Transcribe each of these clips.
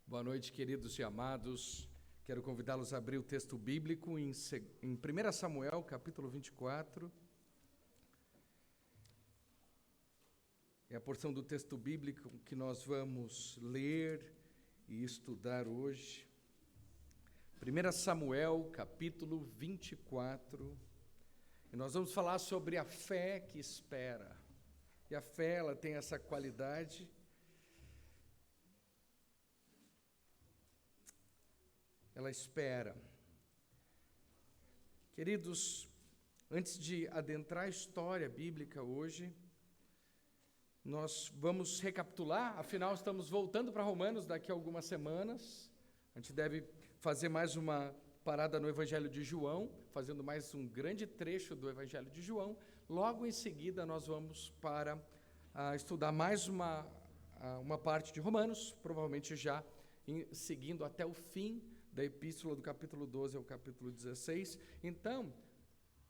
Boa noite, queridos e amados. Quero convidá-los a abrir o texto bíblico em 1 Samuel, capítulo 24. É a porção do texto bíblico que nós vamos ler e estudar hoje. 1 Samuel, capítulo 24. E nós vamos falar sobre a fé que espera. E a fé, ela tem essa qualidade. Ela espera. Queridos, antes de adentrar a história bíblica hoje, nós vamos recapitular, afinal estamos voltando para Romanos daqui a algumas semanas. A gente deve fazer mais uma parada no Evangelho de João, fazendo mais um grande trecho do Evangelho de João. Logo em seguida nós vamos para estudar mais uma parte de Romanos, provavelmente já seguindo até o fim da epístola do capítulo 12 ao capítulo 16. Então,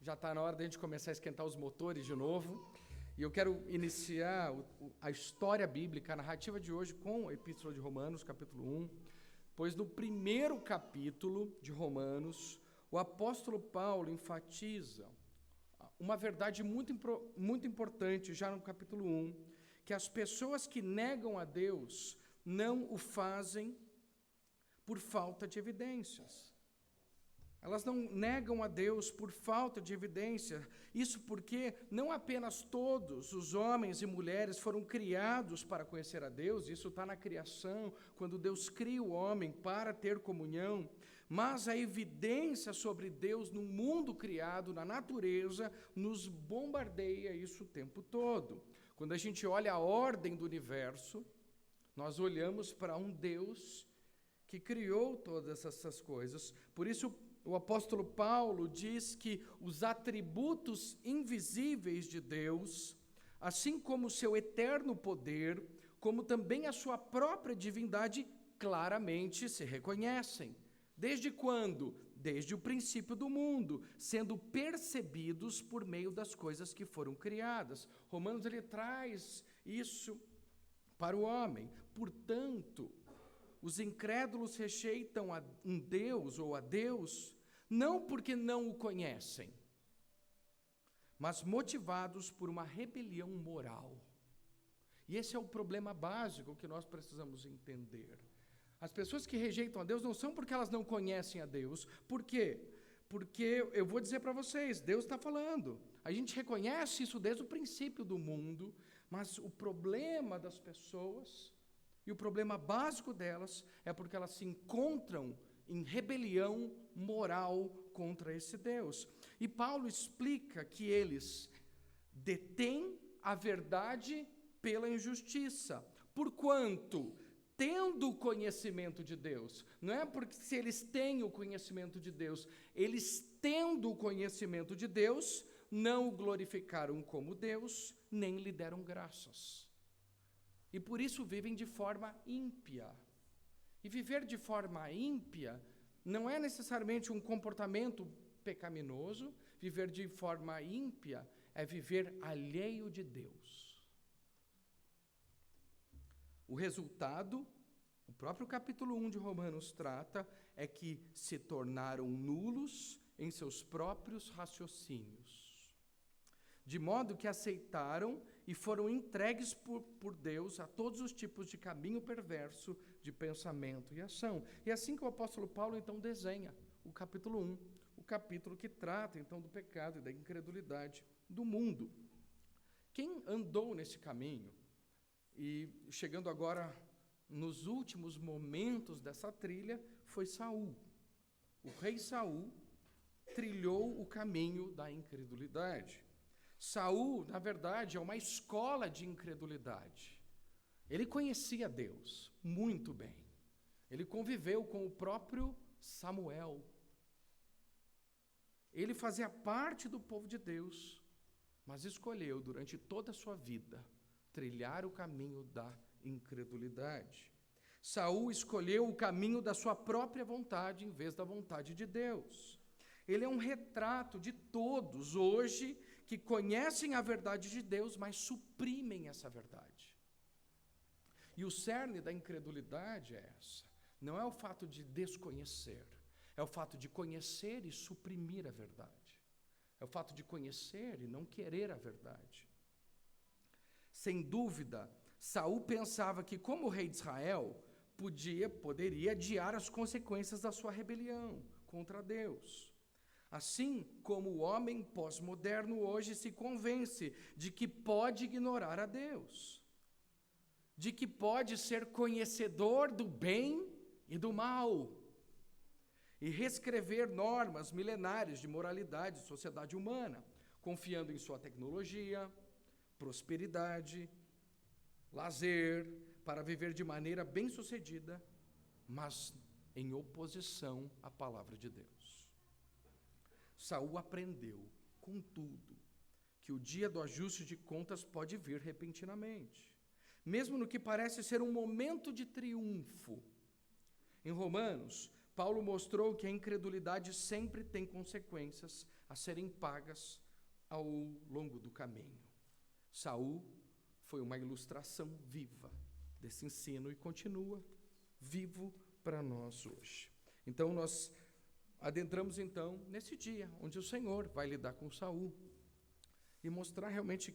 já está na hora de a gente começar a esquentar os motores de novo. E eu quero iniciar a história bíblica, a narrativa de hoje, com a epístola de Romanos, capítulo 1. Pois no primeiro capítulo de Romanos, o apóstolo Paulo enfatiza uma verdade muito importante, já no capítulo 1, que as pessoas que negam a Deus não o fazem por falta de evidências. Elas não negam a Deus por falta de evidência. Isso porque não apenas todos os homens e mulheres foram criados para conhecer a Deus, isso está na criação, quando Deus cria o homem para ter comunhão, mas a evidência sobre Deus no mundo criado, na natureza, nos bombardeia isso o tempo todo. Quando a gente olha a ordem do universo, nós olhamos para um Deus que criou todas essas coisas. Por isso, o apóstolo Paulo diz que os atributos invisíveis de Deus, assim como o seu eterno poder, como também a sua própria divindade, claramente se reconhecem. Desde quando? Desde o princípio do mundo, sendo percebidos por meio das coisas que foram criadas. Romanos, ele traz isso para o homem. Portanto, os incrédulos rejeitam um Deus ou a Deus, não porque não o conhecem, mas motivados por uma rebelião moral. E esse é o problema básico que nós precisamos entender. As pessoas que rejeitam a Deus não são porque elas não conhecem a Deus. Por quê? Porque, eu vou dizer para vocês, Deus está falando. A gente reconhece isso desde o princípio do mundo, mas o problema das pessoas, e o problema básico delas, é porque elas se encontram em rebelião moral contra esse Deus. E Paulo explica que eles detêm a verdade pela injustiça, porquanto, tendo o conhecimento de Deus, não é porque se eles têm o conhecimento de Deus, eles tendo o conhecimento de Deus, não o glorificaram como Deus, nem lhe deram graças. E por isso vivem de forma ímpia. E viver de forma ímpia não é necessariamente um comportamento pecaminoso. Viver de forma ímpia é viver alheio de Deus. O resultado, o próprio capítulo 1 de Romanos trata, é que se tornaram nulos em seus próprios raciocínios, de modo que aceitaram e foram entregues por Deus a todos os tipos de caminho perverso de pensamento e ação. E assim que o apóstolo Paulo, então, desenha o capítulo 1, o capítulo que trata, então, do pecado e da incredulidade do mundo. Quem andou nesse caminho, e chegando agora nos últimos momentos dessa trilha, foi Saul. O rei Saul trilhou o caminho da incredulidade. Saul, na verdade, é uma escola de incredulidade. Ele conhecia Deus muito bem. Ele conviveu com o próprio Samuel. Ele fazia parte do povo de Deus, mas escolheu, durante toda a sua vida, trilhar o caminho da incredulidade. Saul escolheu o caminho da sua própria vontade, em vez da vontade de Deus. Ele é um retrato de todos hoje que conhecem a verdade de Deus, mas suprimem essa verdade. E o cerne da incredulidade é essa. Não é o fato de desconhecer, é o fato de conhecer e suprimir a verdade. É o fato de conhecer e não querer a verdade. Sem dúvida, Saul pensava que, como rei de Israel, poderia adiar as consequências da sua rebelião contra Deus. Assim como o homem pós-moderno hoje se convence de que pode ignorar a Deus, de que pode ser conhecedor do bem e do mal, e reescrever normas milenares de moralidade e sociedade humana, confiando em sua tecnologia, prosperidade, lazer, para viver de maneira bem-sucedida, mas em oposição à palavra de Deus. Saul aprendeu, contudo, que o dia do ajuste de contas pode vir repentinamente, mesmo no que parece ser um momento de triunfo. Em Romanos, Paulo mostrou que a incredulidade sempre tem consequências a serem pagas ao longo do caminho. Saul foi uma ilustração viva desse ensino e continua vivo para nós hoje. Então nós adentramos então nesse dia onde o Senhor vai lidar com Saul e mostrar realmente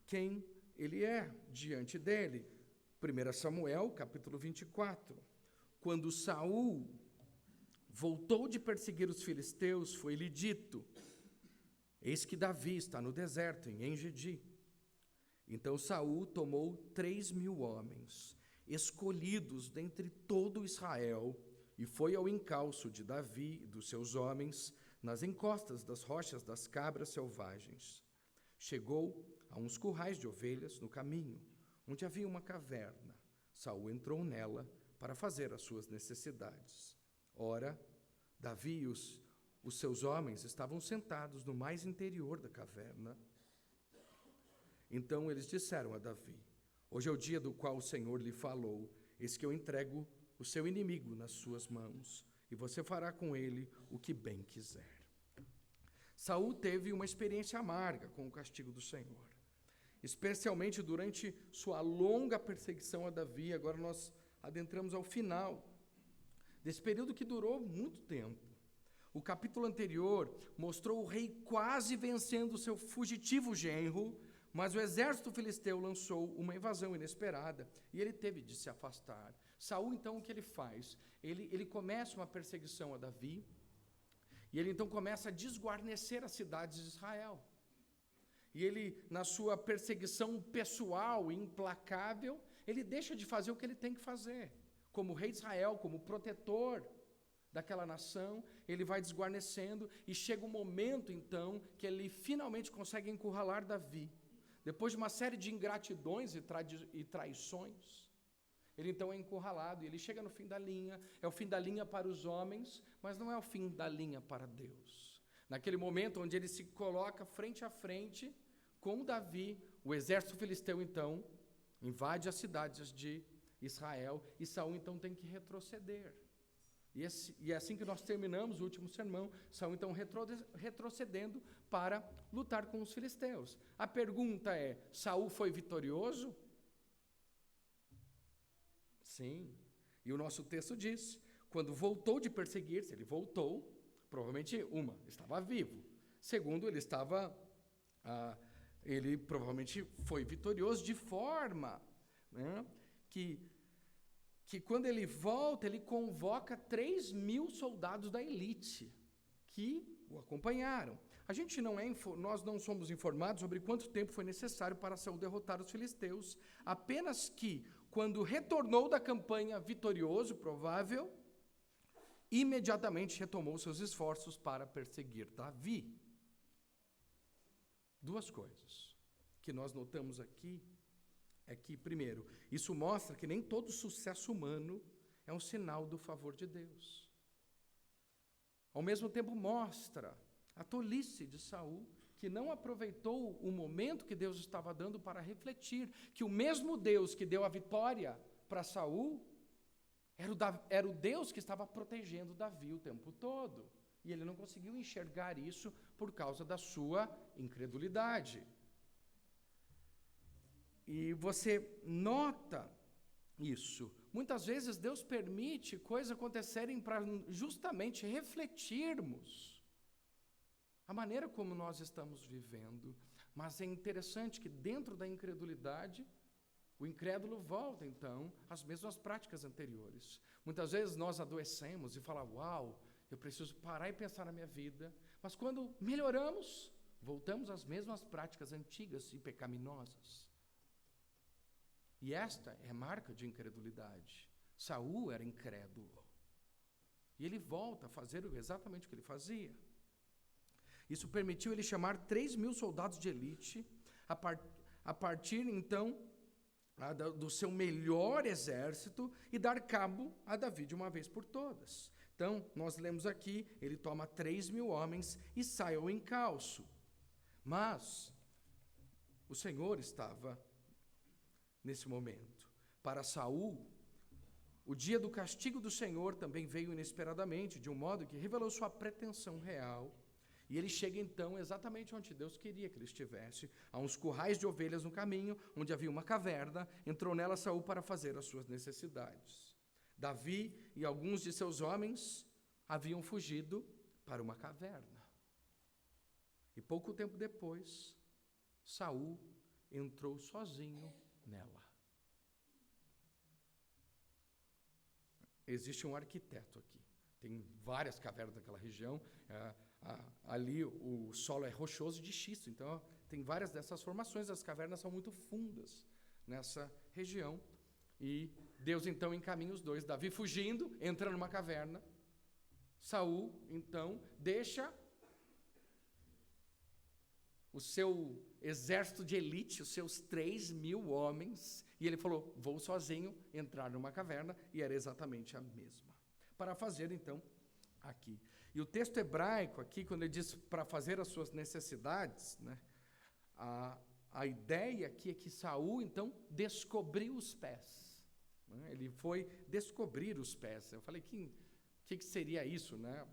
quem ele é diante dele. 1 Samuel, capítulo 24. Quando Saul voltou de perseguir os filisteus, foi-lhe dito: eis que Davi está no deserto, em En-Gedi. Então Saul tomou 3.000 homens, escolhidos dentre todo Israel, e foi ao encalço de Davi e dos seus homens, nas encostas das rochas das cabras selvagens. Chegou a uns currais de ovelhas no caminho, onde havia uma caverna. Saul entrou nela para fazer as suas necessidades. Ora, Davi e os seus homens estavam sentados no mais interior da caverna. Então eles disseram a Davi: hoje é o dia do qual o Senhor lhe falou, eis que eu entrego o seu inimigo nas suas mãos, e você fará com ele o que bem quiser. Saul teve uma experiência amarga com o castigo do Senhor, especialmente durante sua longa perseguição a Davi. Agora nós adentramos ao final desse período que durou muito tempo. O capítulo anterior mostrou o rei quase vencendo o seu fugitivo genro, mas o exército filisteu lançou uma invasão inesperada e ele teve de se afastar. Saul, então, o que ele faz? Ele começa uma perseguição a Davi e ele então começa a desguarnecer as cidades de Israel. E ele, na sua perseguição pessoal e implacável, ele deixa de fazer o que ele tem que fazer. Como rei de Israel, como protetor daquela nação, ele vai desguarnecendo e chega um momento, então, que ele finalmente consegue encurralar Davi. Depois de uma série de ingratidões e traições, ele então é encurralado e ele chega no fim da linha. É o fim da linha para os homens, mas não é o fim da linha para Deus. Naquele momento onde ele se coloca frente a frente com Davi, o exército filisteu então invade as cidades de Israel e Saul então tem que retroceder. E é assim que nós terminamos o último sermão, Saul então retrocedendo para lutar com os filisteus. A pergunta é: Saul foi vitorioso? Sim. E o nosso texto diz: quando voltou de perseguir-se, ele voltou, provavelmente estava vivo. Segundo, ele provavelmente foi vitorioso de forma, né, que quando ele volta, ele convoca 3.000 soldados da elite que o acompanharam. Nós não somos informados sobre quanto tempo foi necessário para Saul derrotar os filisteus, apenas que, quando retornou da campanha vitorioso, provável, imediatamente retomou seus esforços para perseguir Davi. Duas coisas que nós notamos aqui é que, primeiro, isso mostra que nem todo sucesso humano é um sinal do favor de Deus. Ao mesmo tempo, mostra a tolice de Saul, que não aproveitou o momento que Deus estava dando para refletir que o mesmo Deus que deu a vitória para Saul era o Deus que estava protegendo Davi o tempo todo. E ele não conseguiu enxergar isso por causa da sua incredulidade. E você nota isso muitas vezes Deus permite coisas acontecerem para justamente refletirmos a maneira como nós estamos vivendo. Mas é interessante que dentro da incredulidade, o incrédulo volta, então, às mesmas práticas anteriores. Muitas vezes nós adoecemos e falamos, uau, eu preciso parar e pensar na minha vida. Mas quando melhoramos, voltamos às mesmas práticas antigas e pecaminosas. E esta é marca de incredulidade. Saul era incrédulo. E ele volta a fazer exatamente o que ele fazia. Isso permitiu ele chamar 3.000 soldados de elite, a partir, então, do seu melhor exército, e dar cabo a Davi de uma vez por todas. Então, nós lemos aqui, ele toma 3.000 homens e sai ao encalço. Mas o Senhor estava nesse momento. Para Saul, o dia do castigo do Senhor também veio inesperadamente, de um modo que revelou sua pretensão real. E ele chega então exatamente onde Deus queria que ele estivesse, a uns currais de ovelhas no caminho, onde havia uma caverna. Entrou nela Saul para fazer as suas necessidades. Davi e alguns de seus homens haviam fugido para uma caverna. E pouco tempo depois, Saul entrou sozinho nela. Existe um arquiteto aqui. Tem várias cavernas naquela região. Ali o solo é rochoso de xisto, então tem várias dessas formações. As cavernas são muito fundas nessa região. E Deus então encaminha os dois. Davi fugindo, entra numa caverna. Saul então deixa o seu exército de elite, os seus 3.000 homens, e ele falou, vou sozinho entrar numa caverna, e era exatamente a mesma. Para fazer, então, aqui. E o texto hebraico aqui, quando ele diz para fazer as suas necessidades, né, a ideia aqui é que Saul, então, descobriu os pés. Né, ele foi descobrir os pés. Eu falei, que seria isso, né?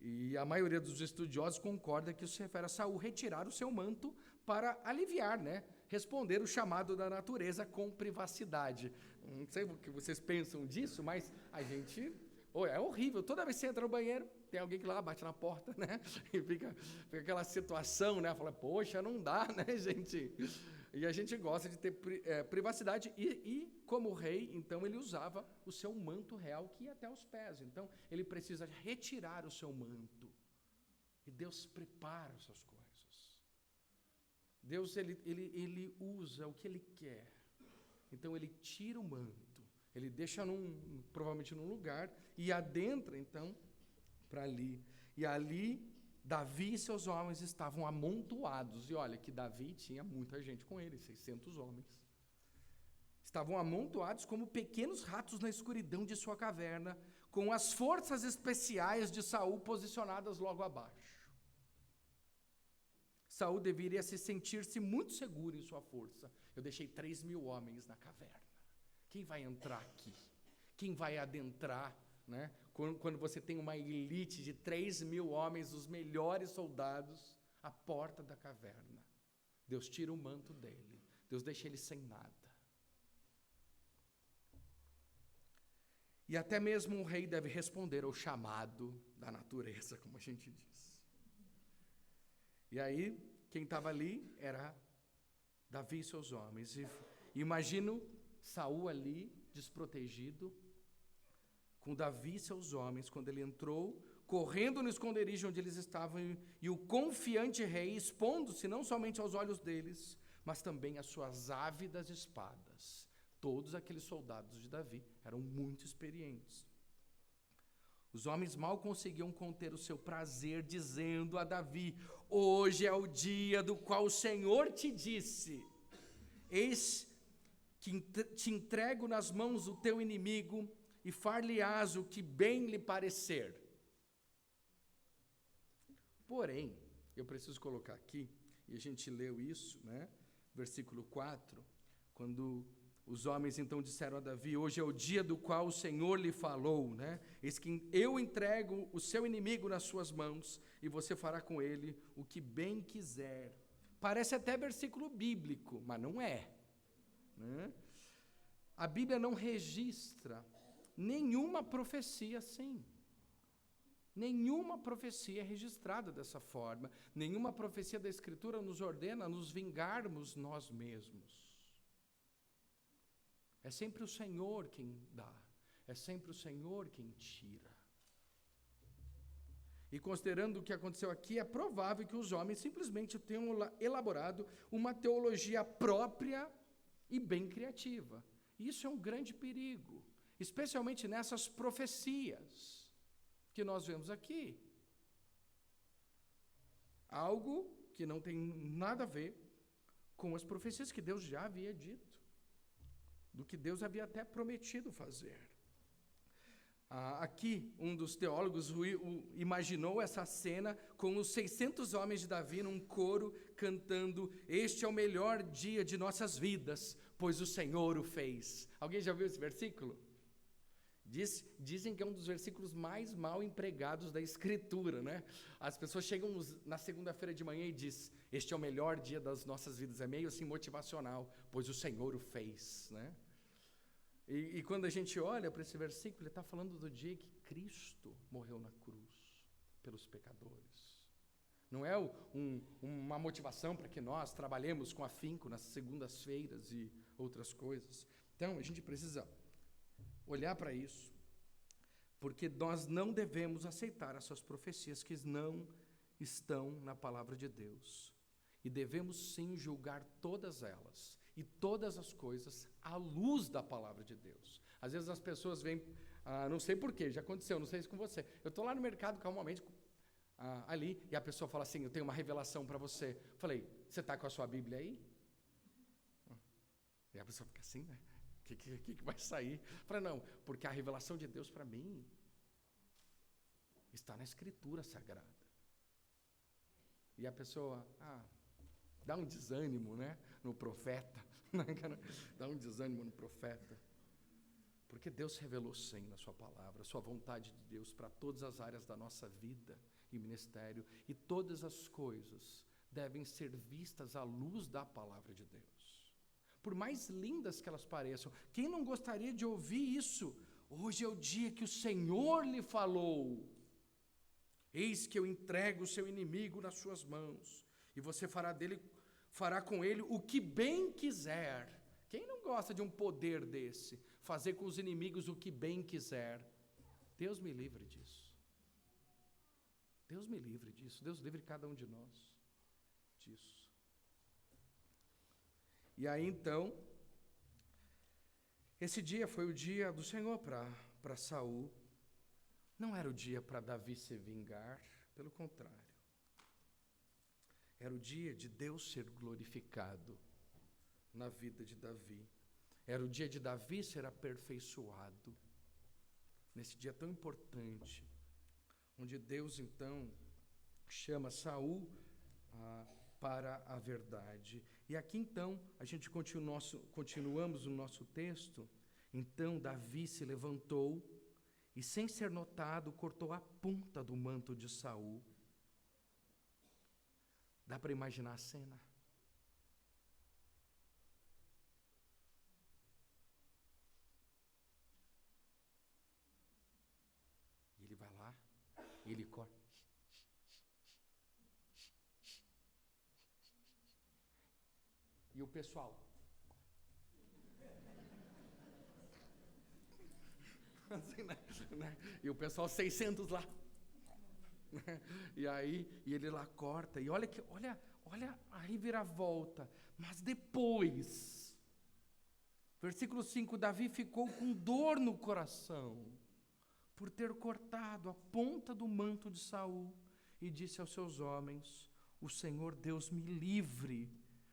E a maioria dos estudiosos concorda que isso se refere a Saul retirar o seu manto para aliviar, né? Responder o chamado da natureza com privacidade. Não sei o que vocês pensam disso, mas a gente... é horrível. Toda vez que você entra no banheiro, tem alguém que lá bate na porta, né? E fica aquela situação, né? Fala, poxa, não dá, né, gente? E a gente gosta de ter privacidade. E como rei, então, ele usava o seu manto real que ia até os pés. Então, ele precisa retirar o seu manto. E Deus prepara essas coisas. Deus, ele usa o que ele quer. Então, ele tira o manto. Ele deixa provavelmente num lugar e adentra, então, para ali. E ali, Davi e seus homens estavam amontoados. E olha que Davi tinha muita gente com ele, 600 homens. Estavam amontoados como pequenos ratos na escuridão de sua caverna, com as forças especiais de Saul posicionadas logo abaixo. Saul deveria sentir-se muito seguro em sua força. Eu deixei 3.000 homens na caverna. Quem vai entrar aqui? Quem vai adentrar? Né? Quando você tem uma elite de 3.000 homens, os melhores soldados, à porta da caverna. Deus tira o manto dele. Deus deixa ele sem nada. E até mesmo um rei deve responder ao chamado da natureza, como a gente diz. E aí, quem estava ali era Davi e seus homens. E imagino Saul ali, desprotegido, com Davi e seus homens, quando ele entrou, correndo no esconderijo onde eles estavam, e o confiante rei expondo-se não somente aos olhos deles, mas também às suas ávidas espadas. Todos aqueles soldados de Davi eram muito experientes. Os homens mal conseguiam conter o seu prazer, dizendo a Davi, hoje é o dia do qual o Senhor te disse, eis que te entrego nas mãos do teu inimigo, e far-lhe-ás o que bem lhe parecer. Porém, eu preciso colocar aqui, e a gente leu isso, né? Versículo 4, quando os homens então disseram a Davi, hoje é o dia do qual o Senhor lhe falou, né? Eis que eu entrego o seu inimigo nas suas mãos, e você fará com ele o que bem quiser. Parece até versículo bíblico, mas não é, né? A Bíblia não registra nenhuma profecia assim. Nenhuma profecia é registrada dessa forma. Nenhuma profecia da Escritura nos ordena a nos vingarmos nós mesmos. É sempre o Senhor quem dá. É sempre o Senhor quem tira. E considerando o que aconteceu aqui, é provável que os homens simplesmente tenham elaborado uma teologia própria e bem criativa. Isso é um grande perigo, especialmente nessas profecias que nós vemos aqui. Algo que não tem nada a ver com as profecias que Deus já havia dito, do que Deus havia até prometido fazer. Aqui, um dos teólogos imaginou essa cena com os 600 homens de Davi num coro cantando: "Este é o melhor dia de nossas vidas, pois o Senhor o fez." Alguém já viu esse versículo? Dizem que é um dos versículos mais mal empregados da Escritura, né? As pessoas chegam na segunda-feira de manhã e dizem: "Este é o melhor dia das nossas vidas." É meio assim motivacional, pois o Senhor o fez, né? E quando a gente olha para esse versículo, ele está falando do dia que Cristo morreu na cruz pelos pecadores. Não é uma motivação para que nós trabalhemos com afinco nas segundas-feiras e outras coisas. Então, a gente precisa olhar para isso, porque nós não devemos aceitar essas profecias que não estão na palavra de Deus. E devemos sim julgar todas elas e todas as coisas à luz da palavra de Deus. Às vezes as pessoas vêm, não sei porquê, já aconteceu, não sei se com você. Eu estou lá no mercado calmamente, ali, e a pessoa fala assim: "Eu tenho uma revelação para você." Falei: "Você está com a sua Bíblia aí?" E a pessoa fica assim, né? O que vai sair? Falei: "Não, porque a revelação de Deus para mim está na Escritura Sagrada." E a pessoa, dá um desânimo, né, no profeta. Dá um desânimo no profeta. Porque Deus revelou sim na sua palavra, a sua vontade de Deus para todas as áreas da nossa vida e ministério. E todas as coisas devem ser vistas à luz da palavra de Deus. Por mais lindas que elas pareçam. Quem não gostaria de ouvir isso? Hoje é o dia que o Senhor lhe falou. Eis que eu entrego o seu inimigo nas suas mãos, e você fará com ele o que bem quiser. Quem não gosta de um poder desse? Fazer com os inimigos o que bem quiser. Deus me livre disso. Deus me livre disso. Deus livre cada um de nós disso. E aí então, esse dia foi o dia do Senhor para Saul. Não era o dia para Davi se vingar, pelo contrário. Era o dia de Deus ser glorificado na vida de Davi. Era o dia de Davi ser aperfeiçoado. Nesse dia tão importante, onde Deus então chama Saul para a verdade. E aqui então, a gente continuamos o nosso texto. Então Davi se levantou e, sem ser notado, cortou a ponta do manto de Saul. Dá para imaginar a cena? E ele vai lá, e ele corta. E o pessoal? Assim, né? E o pessoal 600 lá. E aí, ele lá corta. E olha a reviravolta. Mas depois, versículo 5, Davi ficou com dor no coração por ter cortado a ponta do manto de Saul, e disse aos seus homens: "O Senhor Deus me livre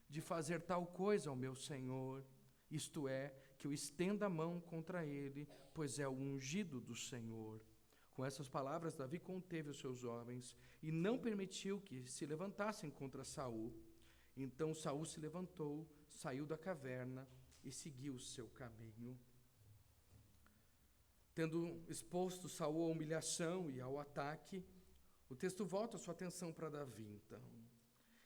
de fazer tal coisa ao meu senhor, isto é, que eu estenda a mão contra ele, pois é o ungido do Senhor." Com essas palavras, Davi conteve os seus homens e não permitiu que se levantassem contra Saul. Então Saul se levantou, saiu da caverna e seguiu o seu caminho. Tendo exposto Saul à humilhação e ao ataque, o texto volta a sua atenção para Davi, então.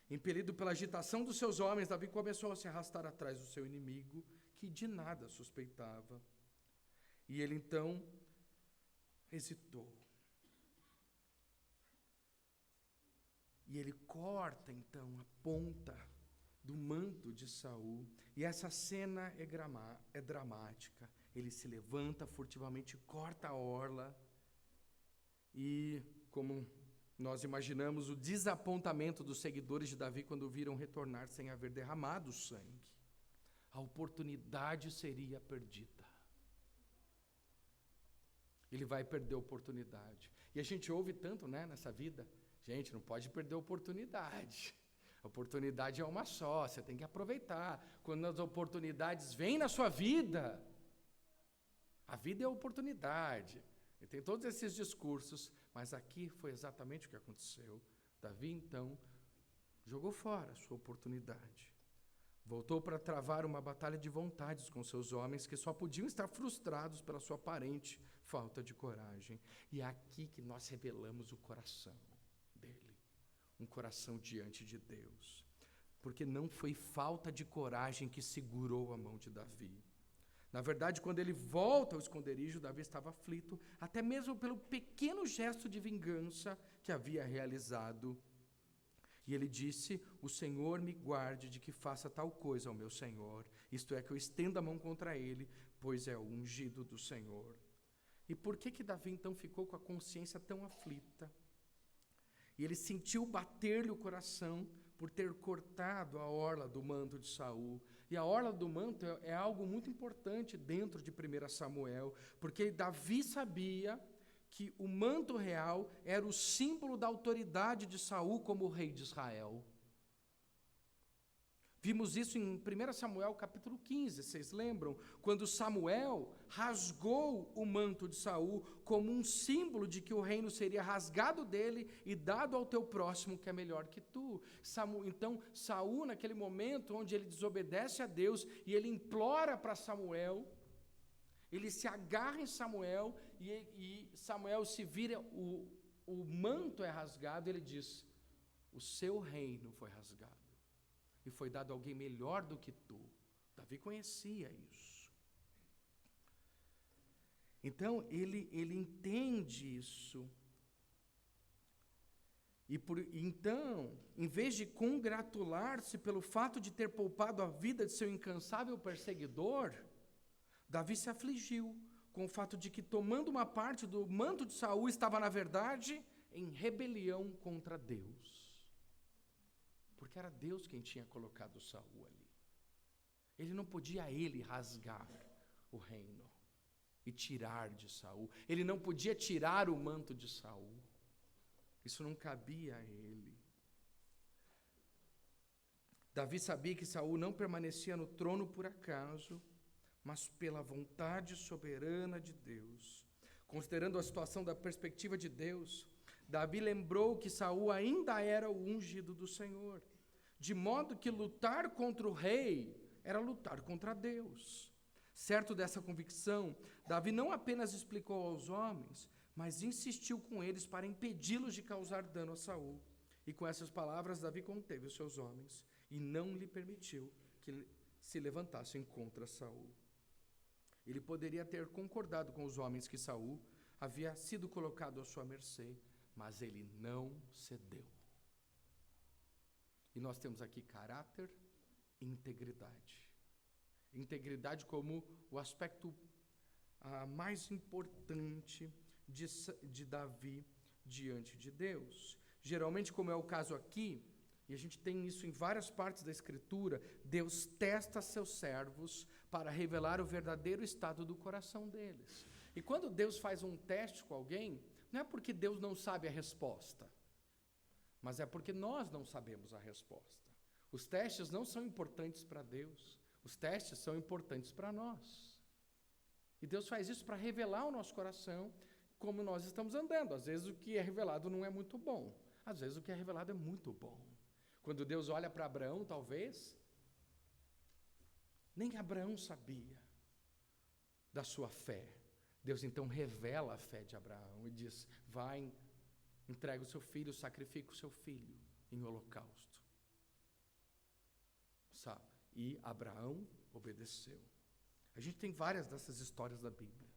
Impelido pela agitação dos seus homens, Davi começou a se arrastar atrás do seu inimigo, que de nada suspeitava. E ele então hesitou. E ele corta então a ponta do manto de Saul. E essa cena é dramática. Ele se levanta furtivamente, corta a orla. E, como nós imaginamos, o desapontamento dos seguidores de Davi quando o viram retornar sem haver derramado sangue. A oportunidade seria perdida. Ele vai perder a oportunidade. E a gente ouve tanto, nessa vida. Gente, não pode perder a oportunidade. A oportunidade é uma só, você tem que aproveitar. Quando as oportunidades vêm na sua vida, a vida é oportunidade. E tem todos esses discursos, mas aqui foi exatamente o que aconteceu. Davi, então, jogou fora a sua oportunidade. Voltou para travar uma batalha de vontades com seus homens, que só podiam estar frustrados pela sua aparente falta de coragem. E é aqui que nós revelamos o coração dele. Um coração diante de Deus. Porque não foi falta de coragem que segurou a mão de Davi. Na verdade, quando ele volta ao esconderijo, Davi estava aflito, até mesmo pelo pequeno gesto de vingança que havia realizado. E ele disse: o Senhor me guarde de que faça tal coisa ao meu Senhor, isto é, que eu estenda a mão contra ele, pois é o ungido do Senhor. E por que Davi então ficou com a consciência tão aflita? E ele sentiu bater-lhe o coração por ter cortado a orla do manto de Saul. E a orla do manto é algo muito importante dentro de 1 Samuel, porque Davi sabia que o manto real era o símbolo da autoridade de Saul como rei de Israel. Vimos isso em 1 Samuel capítulo 15, vocês lembram? Quando Samuel rasgou o manto de Saul como um símbolo de que o reino seria rasgado dele e dado ao teu próximo que é melhor que tu. Então, Saul, naquele momento onde ele desobedece a Deus e ele implora para Samuel, ele se agarra em Samuel e Samuel se vira, o manto é rasgado, ele diz: o seu reino foi rasgado. E foi dado a alguém melhor do que tu. Davi conhecia isso. Então, ele entende isso. Então, em vez de congratular-se pelo fato de ter poupado a vida de seu incansável perseguidor, Davi se afligiu com o fato de que, tomando uma parte do manto de Saul, estava, na verdade, em rebelião contra Deus. Porque era Deus quem tinha colocado Saul ali. Ele não podia rasgar o reino e tirar de Saul. Ele não podia tirar o manto de Saul. Isso não cabia a ele. Davi sabia que Saul não permanecia no trono por acaso, mas pela vontade soberana de Deus. Considerando a situação da perspectiva de Deus, Davi lembrou que Saul ainda era o ungido do Senhor, de modo que lutar contra o rei era lutar contra Deus. Certo dessa convicção, Davi não apenas explicou aos homens, mas insistiu com eles para impedi-los de causar dano a Saul. E com essas palavras, Davi conteve os seus homens e não lhe permitiu que se levantassem contra Saul. Ele poderia ter concordado com os homens que Saul havia sido colocado à sua mercê, mas ele não cedeu. E nós temos aqui caráter e integridade. Integridade como o aspecto mais importante de Davi diante de Deus. Geralmente, como é o caso aqui, e a gente tem isso em várias partes da Escritura, Deus testa seus servos para revelar o verdadeiro estado do coração deles. E quando Deus faz um teste com alguém, não é porque Deus não sabe a resposta, mas é porque nós não sabemos a resposta. Os testes não são importantes para Deus, os testes são importantes para nós. E Deus faz isso para revelar o nosso coração, como nós estamos andando. Às vezes o que é revelado não é muito bom, às vezes o que é revelado é muito bom. Quando Deus olha para Abraão, talvez, nem Abraão sabia da sua fé. Deus então revela a fé de Abraão e diz: vai, entrega o seu filho, sacrifica o seu filho em holocausto. Sabe? E Abraão obedeceu. A gente tem várias dessas histórias da Bíblia.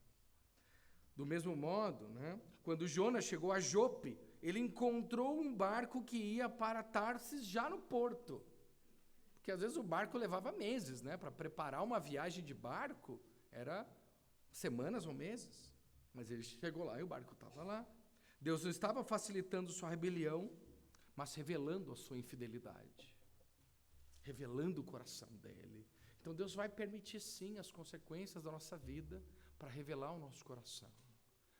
Do mesmo modo, né, quando Jonas chegou a Jope, ele encontrou um barco que ia para Tarsis já no porto. Porque às vezes o barco levava meses, né? Para preparar uma viagem de barco, era semanas ou meses. Mas ele chegou lá e o barco estava lá. Deus não estava facilitando sua rebelião, mas revelando a sua infidelidade. Revelando o coração dele. Então Deus vai permitir sim as consequências da nossa vida para revelar o nosso coração.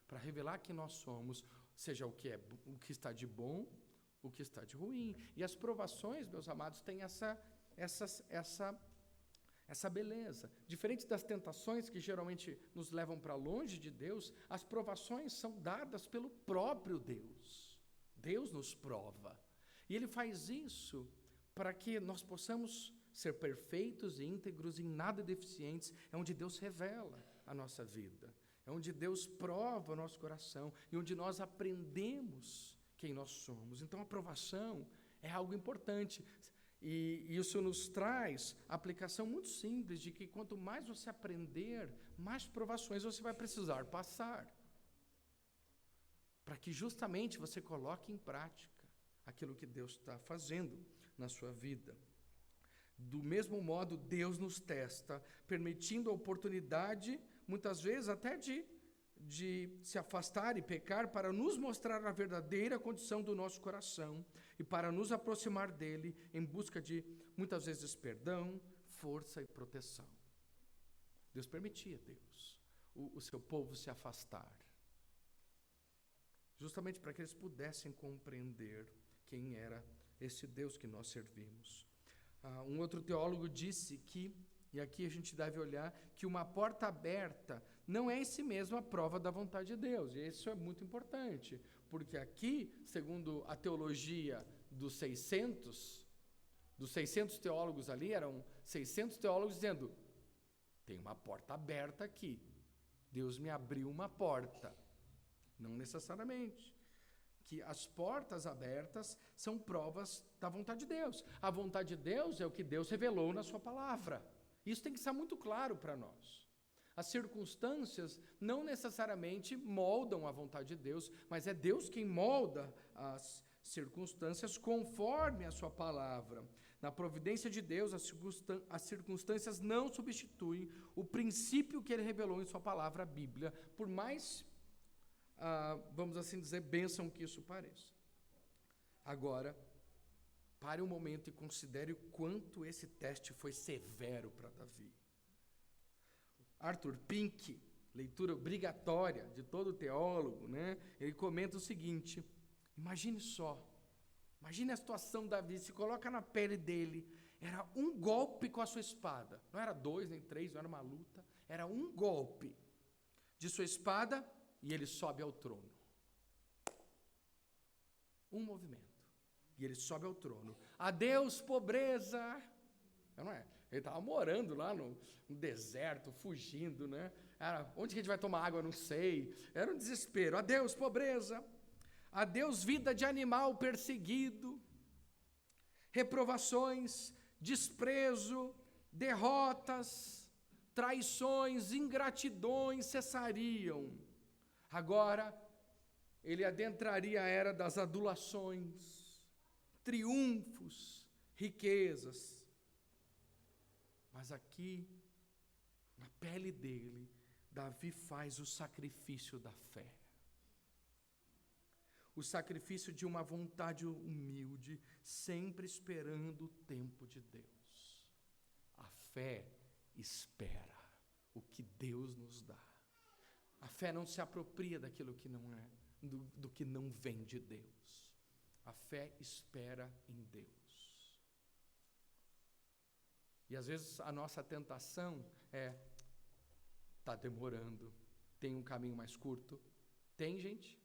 Para revelar que nós somos, seja o que está de bom, o que está de ruim. E as provações, meus amados, têm essa beleza. Diferente das tentações que geralmente nos levam para longe de Deus, as provações são dadas pelo próprio Deus. Deus nos prova. E Ele faz isso para que nós possamos ser perfeitos e íntegros, em nada deficientes. É onde Deus revela a nossa vida. É onde Deus prova o nosso coração e onde nós aprendemos quem nós somos. Então, a provação é algo importante. E isso nos traz a aplicação muito simples de que quanto mais você aprender, mais provações você vai precisar passar. Para que justamente você coloque em prática aquilo que Deus está fazendo na sua vida. Do mesmo modo, Deus nos testa, permitindo a oportunidade, muitas vezes até de se afastar e pecar, para nos mostrar a verdadeira condição do nosso coração e para nos aproximar dele em busca de, muitas vezes, perdão, força e proteção. Deus permitia, o seu povo se afastar, justamente para que eles pudessem compreender quem era esse Deus que nós servimos. Um outro teólogo disse que, e aqui a gente deve olhar, que uma porta aberta não é em si mesma a prova da vontade de Deus. E isso é muito importante, porque aqui, segundo a teologia dos 600 teólogos ali, eram 600 teólogos dizendo, tem uma porta aberta aqui. Deus me abriu uma porta. Não necessariamente. Que as portas abertas são provas da vontade de Deus. A vontade de Deus é o que Deus revelou na sua palavra. Isso tem que estar muito claro para nós. As circunstâncias não necessariamente moldam a vontade de Deus, mas é Deus quem molda as circunstâncias conforme a sua palavra. Na providência de Deus, as circunstâncias não substituem o princípio que Ele revelou em sua palavra, a Bíblia, por mais vamos assim dizer, bênção que isso pareça. Agora, pare um momento e considere o quanto esse teste foi severo para Davi. Arthur Pink, leitura obrigatória de todo teólogo, né? Ele comenta o seguinte, imagine a situação de Davi, se coloca na pele dele, era um golpe com a sua espada, não era 2 nem 3, não era uma luta, era um golpe de sua espada, e ele sobe ao trono. Um movimento. E ele sobe ao trono. Adeus, pobreza. Não é? Ele estava morando lá no deserto, fugindo, né? Onde que a gente vai tomar água? Não sei. Era um desespero. Adeus, pobreza. Adeus, vida de animal perseguido. Reprovações, desprezo, derrotas, traições, ingratidões cessariam. Agora, ele adentraria a era das adulações, triunfos, riquezas. Mas aqui, na pele dele, Davi faz o sacrifício da fé. O sacrifício de uma vontade humilde, sempre esperando o tempo de Deus. A fé espera o que Deus nos dá. A fé não se apropria daquilo que não é, do que não vem de Deus. A fé espera em Deus. E às vezes a nossa tentação está demorando, tem um caminho mais curto. Tem, gente?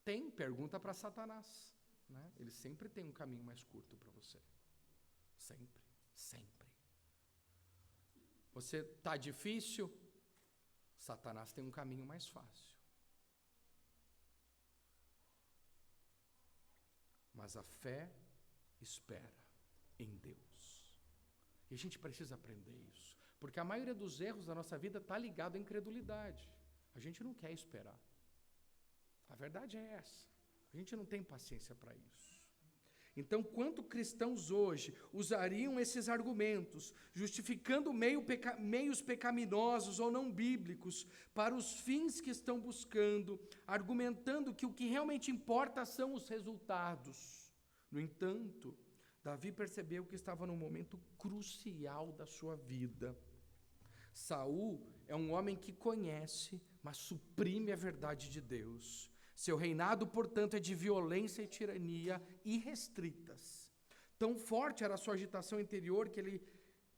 Tem, pergunta para Satanás, né? Ele sempre tem um caminho mais curto para você. Sempre, sempre. Você está difícil? Satanás tem um caminho mais fácil. Mas a fé espera em Deus. E a gente precisa aprender isso. Porque a maioria dos erros da nossa vida está ligado à incredulidade. A gente não quer esperar. A verdade é essa. A gente não tem paciência para isso. Então, quanto cristãos hoje usariam esses argumentos, justificando meios pecaminosos ou não bíblicos para os fins que estão buscando, argumentando que o que realmente importa são os resultados. No entanto, Davi percebeu que estava num momento crucial da sua vida. Saul é um homem que conhece, mas suprime a verdade de Deus. Seu reinado, portanto, é de violência e tirania irrestritas. Tão forte era a sua agitação interior que ele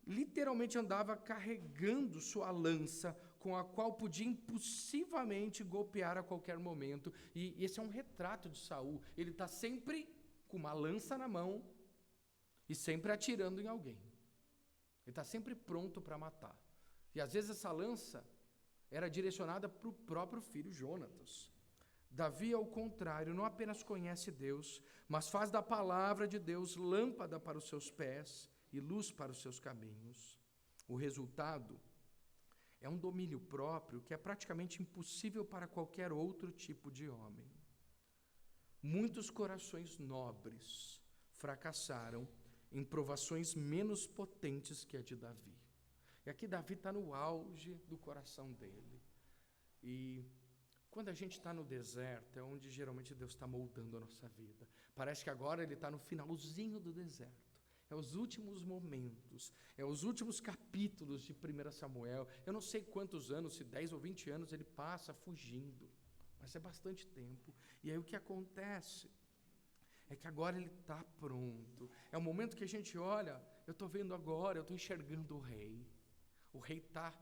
literalmente andava carregando sua lança, com a qual podia impulsivamente golpear a qualquer momento. E esse é um retrato de Saul. Ele está sempre com uma lança na mão e sempre atirando em alguém. Ele está sempre pronto para matar. E às vezes essa lança era direcionada para o próprio filho Jonatas. Davi, ao contrário, não apenas conhece Deus, mas faz da palavra de Deus lâmpada para os seus pés e luz para os seus caminhos. O resultado é um domínio próprio que é praticamente impossível para qualquer outro tipo de homem. Muitos corações nobres fracassaram em provações menos potentes que a de Davi. E aqui Davi está no auge do coração dele. E quando a gente está no deserto, é onde geralmente Deus está moldando a nossa vida. Parece que agora Ele está no finalzinho do deserto. É os últimos momentos, é os últimos capítulos de 1 Samuel. Eu não sei quantos anos, se 10 ou 20 anos, ele passa fugindo. Mas é bastante tempo. E aí o que acontece é que agora ele está pronto. É o momento que a gente olha, eu estou vendo agora, eu estou enxergando o rei. O rei está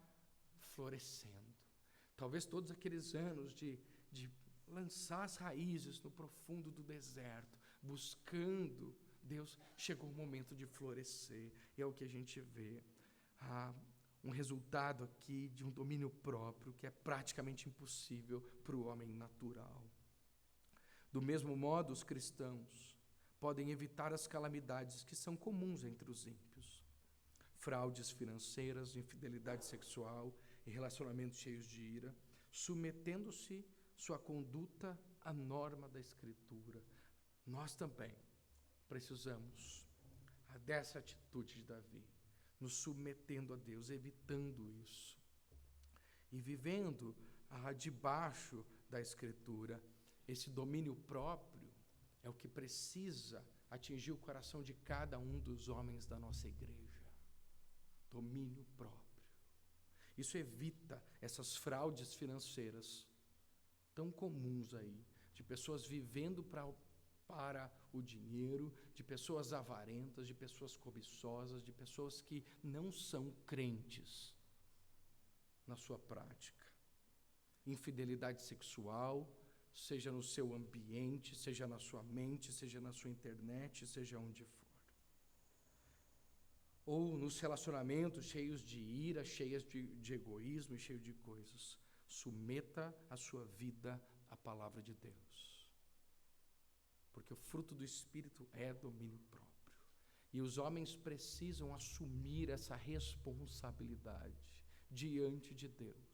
florescendo. Talvez todos aqueles anos de lançar as raízes no profundo do deserto, buscando Deus, chegou o momento de florescer. E é o que a gente vê. Um resultado aqui de um domínio próprio que é praticamente impossível para o homem natural. Do mesmo modo, os cristãos podem evitar as calamidades que são comuns entre os ímpios. Fraudes financeiras, infidelidade sexual e relacionamentos cheios de ira, submetendo-se sua conduta à norma da Escritura. Nós também precisamos dessa atitude de Davi, nos submetendo a Deus, evitando isso e vivendo debaixo da Escritura. Esse domínio próprio é o que precisa atingir o coração de cada um dos homens da nossa igreja. Domínio próprio. Isso evita essas fraudes financeiras tão comuns aí, de pessoas vivendo para o dinheiro, de pessoas avarentas, de pessoas cobiçosas, de pessoas que não são crentes na sua prática. Infidelidade sexual, seja no seu ambiente, seja na sua mente, seja na sua internet, seja onde for. Ou nos relacionamentos cheios de ira, cheios de egoísmo e cheios de coisas. Submeta a sua vida à palavra de Deus. Porque o fruto do Espírito é domínio próprio. E os homens precisam assumir essa responsabilidade diante de Deus.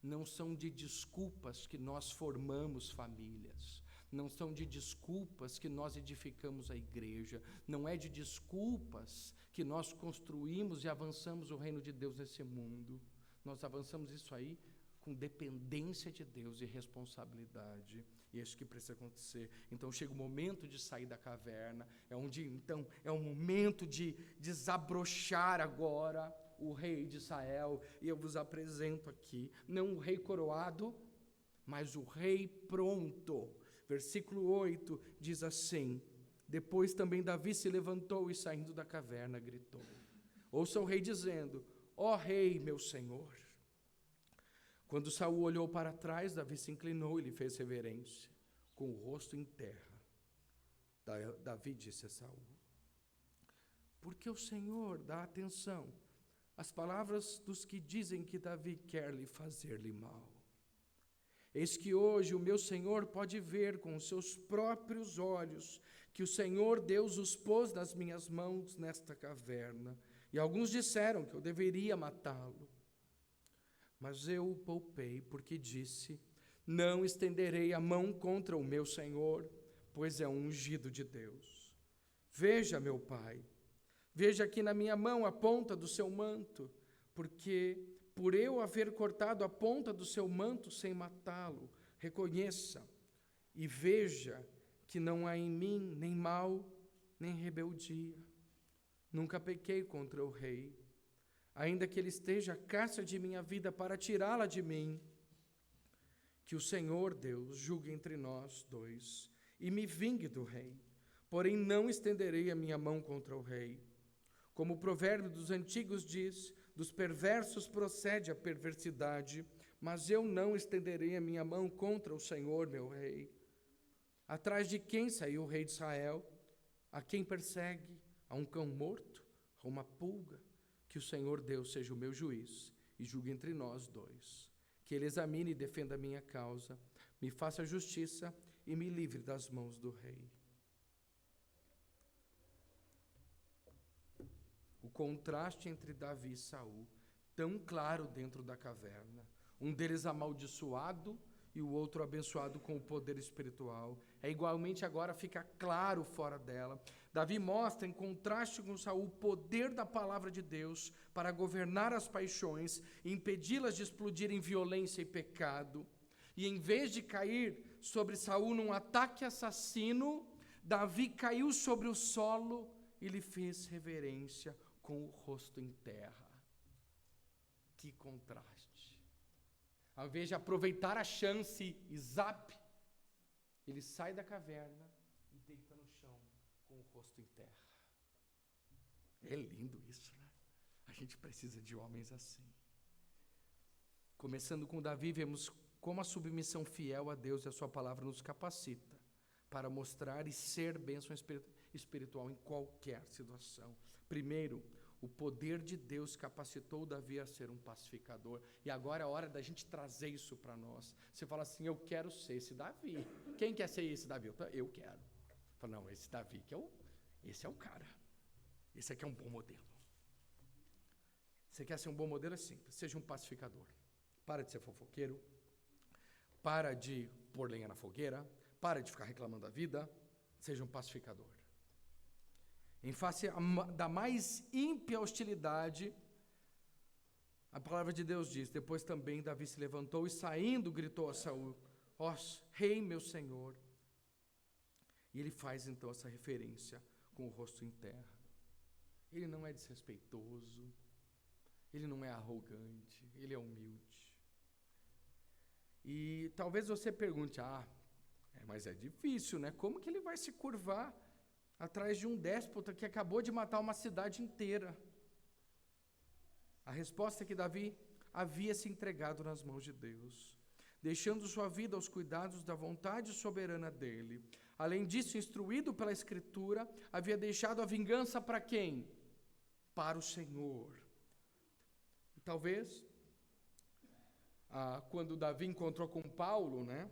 Não são de desculpas que nós formamos famílias. Não são de desculpas que nós edificamos a igreja. Não é de desculpas que nós construímos e avançamos o reino de Deus nesse mundo. Nós avançamos isso aí com dependência de Deus e responsabilidade. E é isso que precisa acontecer. Então chega o momento de sair da caverna. Então é o momento de desabrochar agora o rei de Israel. E eu vos apresento aqui, não o rei coroado, mas o rei pronto. Versículo 8 diz assim: depois também Davi se levantou e saindo da caverna gritou. Ouça o rei dizendo: ó rei, meu senhor. Quando Saul olhou para trás, Davi se inclinou e lhe fez reverência, com o rosto em terra. Davi disse a Saul: porque o Senhor dá atenção às palavras dos que dizem que Davi quer lhe fazer-lhe mal. Eis que hoje o meu Senhor pode ver com os seus próprios olhos que o Senhor Deus os pôs nas minhas mãos nesta caverna, E alguns disseram que eu deveria matá-lo. Mas eu o poupei, porque disse: não estenderei a mão contra o meu Senhor, pois é um ungido de Deus. Veja, meu pai, veja aqui na minha mão a ponta do seu manto, porque por eu haver cortado a ponta do seu manto sem matá-lo, reconheça e veja que não há em mim nem mal, nem rebeldia. Nunca pequei contra o rei, ainda que ele esteja à caça de minha vida para tirá-la de mim. Que o Senhor Deus julgue entre nós dois e me vingue do rei, porém não estenderei a minha mão contra o rei. Como o provérbio dos antigos diz, dos perversos procede a perversidade, mas eu não estenderei a minha mão contra o Senhor, meu rei. Atrás de quem saiu o rei de Israel? A quem persegue? A um cão morto? A uma pulga? Que o Senhor Deus seja o meu juiz e julgue entre nós dois. Que ele examine e defenda a minha causa, me faça justiça e me livre das mãos do rei. O contraste entre Davi e Saul, tão claro dentro da caverna, um deles amaldiçoado e o outro abençoado com o poder espiritual, igualmente agora fica claro fora dela. Davi mostra, em contraste com Saul, o poder da palavra de Deus para governar as paixões e impedi-las de explodir em violência e pecado. E em vez de cair sobre Saul num ataque assassino, Davi caiu sobre o solo e lhe fez reverência com o rosto em terra. Que contraste! Ao invés de aproveitar a chance e zap, ele sai da caverna e deita no chão com o rosto em terra. É lindo isso, né? A gente precisa de homens assim. Começando com Davi, vemos como a submissão fiel a Deus e a sua palavra nos capacita para mostrar e ser bênção espiritual em qualquer situação. Primeiro, o poder de Deus capacitou Davi a ser um pacificador. E agora é a hora da gente trazer isso para nós. Você fala assim: eu quero ser esse Davi. Quem quer ser esse Davi? Eu quero. Fala: não, esse Davi esse é o cara. Esse aqui é um bom modelo. Você quer ser um bom modelo? É simples. Seja um pacificador. Para de ser fofoqueiro. Para de pôr lenha na fogueira. Para de ficar reclamando da vida. Seja um pacificador. Em face da mais ímpia hostilidade, a palavra de Deus diz: depois também Davi se levantou e saindo gritou a Saul: ó, rei meu senhor. E ele faz então essa referência com o rosto em terra. Ele não é desrespeitoso, ele não é arrogante, ele é humilde. E talvez você pergunte: mas é difícil, né? Como que ele vai se curvar atrás de um déspota que acabou de matar uma cidade inteira? A resposta é que Davi havia se entregado nas mãos de Deus, deixando sua vida aos cuidados da vontade soberana dele. Além disso, instruído pela Escritura, havia deixado a vingança para quem? Para o Senhor. E talvez, quando Davi encontrou com Paulo, né?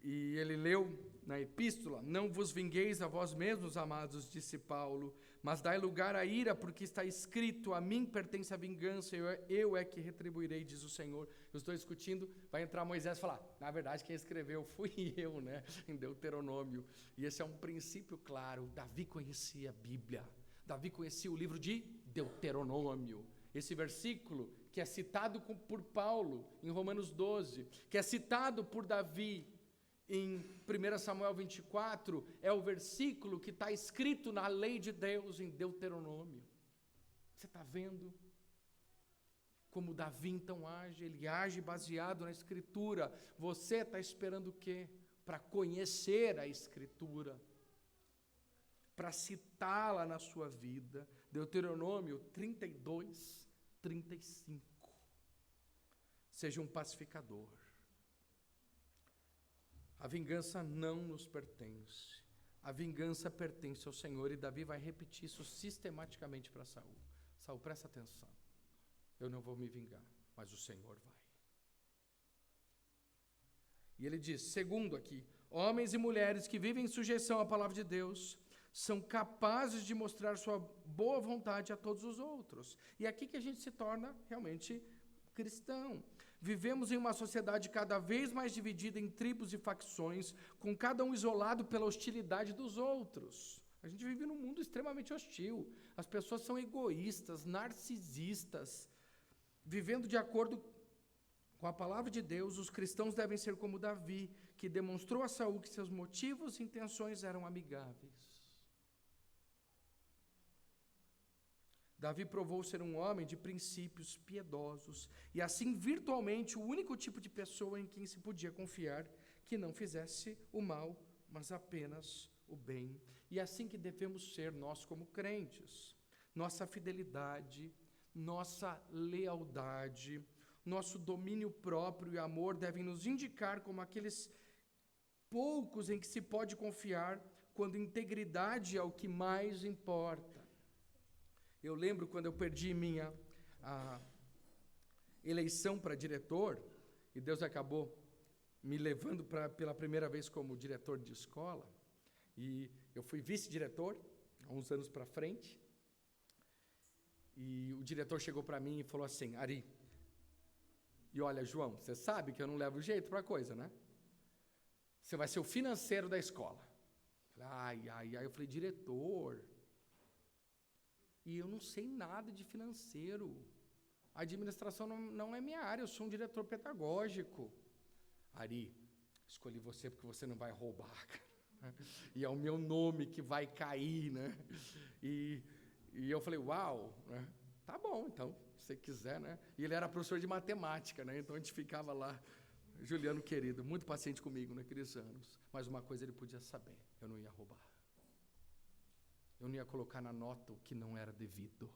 E ele leu na epístola: não vos vingueis a vós mesmos, amados, disse Paulo, mas dai lugar à ira, porque está escrito: a mim pertence a vingança, eu é que retribuirei, diz o Senhor. Eu estou discutindo, vai entrar Moisés e falar: na verdade quem escreveu fui eu, né? Em Deuteronômio. E esse é um princípio claro. Davi conhecia a Bíblia, Davi conhecia o livro de Deuteronômio. Esse versículo que é citado por Paulo em Romanos 12, que é citado por Davi em 1 Samuel 24, é o versículo que está escrito na lei de Deus em Deuteronômio. Você está vendo como Davi então age? Ele age baseado na Escritura. Você está esperando o quê? Para conhecer a Escritura, para citá-la na sua vida. Deuteronômio 32, 35. Seja um pacificador. A vingança não nos pertence. A vingança pertence ao Senhor, e Davi vai repetir isso sistematicamente para Saul. Saul, presta atenção. Eu não vou me vingar, mas o Senhor vai. E ele diz, segundo aqui: homens e mulheres que vivem em sujeição à palavra de Deus, são capazes de mostrar sua boa vontade a todos os outros. E é aqui que a gente se torna realmente cristão. Vivemos em uma sociedade cada vez mais dividida em tribos e facções, com cada um isolado pela hostilidade dos outros. A gente vive num mundo extremamente hostil. As pessoas são egoístas, narcisistas. Vivendo de acordo com a palavra de Deus, os cristãos devem ser como Davi, que demonstrou a Saul que seus motivos e intenções eram amigáveis. Davi provou ser um homem de princípios piedosos e, assim, virtualmente, o único tipo de pessoa em quem se podia confiar que não fizesse o mal, mas apenas o bem. E é assim que devemos ser nós como crentes. Nossa fidelidade, nossa lealdade, nosso domínio próprio e amor devem nos indicar como aqueles poucos em que se pode confiar quando integridade é o que mais importa. Eu lembro quando eu perdi minha eleição para diretor, e Deus acabou me levando pela primeira vez como diretor de escola, e eu fui vice-diretor, há uns anos para frente, e o diretor chegou para mim e falou assim: Ari, e olha, João, você sabe que eu não levo jeito para a coisa, né? Você vai ser o financeiro da escola. Ai, eu falei: diretor, e eu não sei nada de financeiro. A administração não é minha área, eu sou um diretor pedagógico. Ari, escolhi você porque você não vai roubar, cara. E é o meu nome que vai cair, né? E eu falei: uau, né? Tá bom, então, se você quiser, né? E ele era professor de matemática, né? Então a gente ficava lá, Juliano querido, muito paciente comigo naqueles anos. Mas uma coisa ele podia saber: eu não ia roubar. Eu não ia colocar na nota o que não era devido.